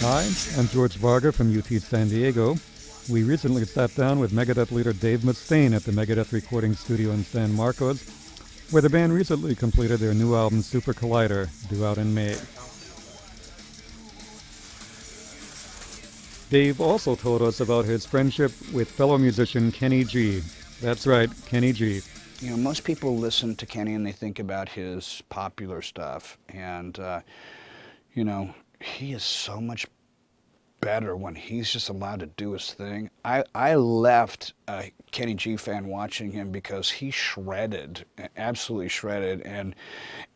Hi, I'm George Varga from UT San Diego. We recently sat down with Megadeth leader Dave Mustaine at the Megadeth recording studio in San Marcos, where the band recently completed their new album Super Collider, due out in May. Dave also told us about his friendship with fellow musician Kenny G. That's right, Kenny G. You know, most people listen to Kenny and they think about his popular stuff. And, you know, he is so much better when he's just allowed to do his thing. I left a Kenny G fan watching him because he shredded, absolutely shredded. And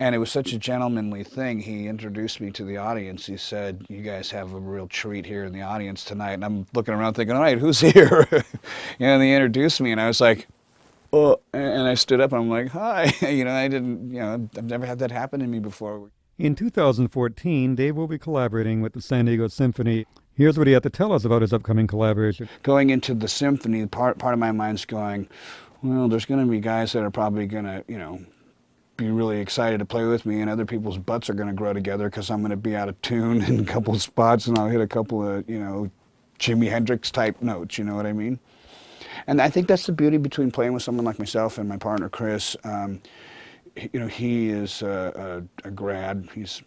it was such a gentlemanly thing. He introduced me to the audience. He said, "You guys have a real treat here in the audience tonight." And I'm looking around thinking, all right, who's here? And they introduced me and I was like, oh, and I stood up and I'm like, hi. I didn't, I've never had that happen to me before. In 2014, Dave will be collaborating with the San Diego Symphony. Here's what he had to tell us about his upcoming collaboration. Going into the symphony, part of my mind's going, well, there's going to be guys that are probably going to, be really excited to play with me, and other people's butts are going to grow together because I'm going to be out of tune in a couple of spots, and I'll hit a couple of, Jimi Hendrix type notes, you know what I mean? And I think that's the beauty between playing with someone like myself and my partner Chris. He is a grad. He's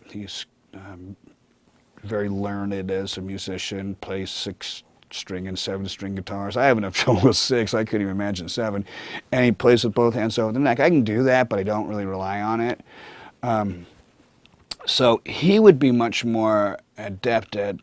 very learned as a musician. Plays 6-string and 7-string guitars. I have enough trouble with 6. I couldn't even imagine 7. And he plays with both hands over the neck. I can do that, but I don't really rely on it. So he would be much more adept at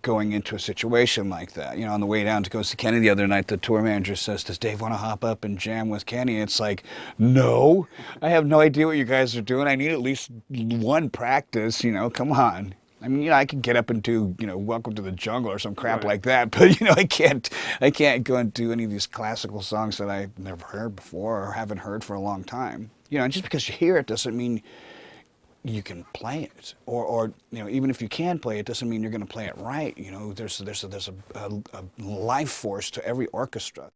going into a situation like that. On the way down to go see Kenny the other night, the tour manager says, "Does Dave want to hop up and jam with Kenny?" It's like, no, I have no idea what you guys are doing. I need at least one practice, come on. I mean, I could get up and do, Welcome to the Jungle or some crap like that, but I can't go and do any of these classical songs that I've never heard before or haven't heard for a long time. And just because you hear it doesn't mean you can play it, or even if you can play it, doesn't mean you're going to play it right. There's a life force to every orchestra.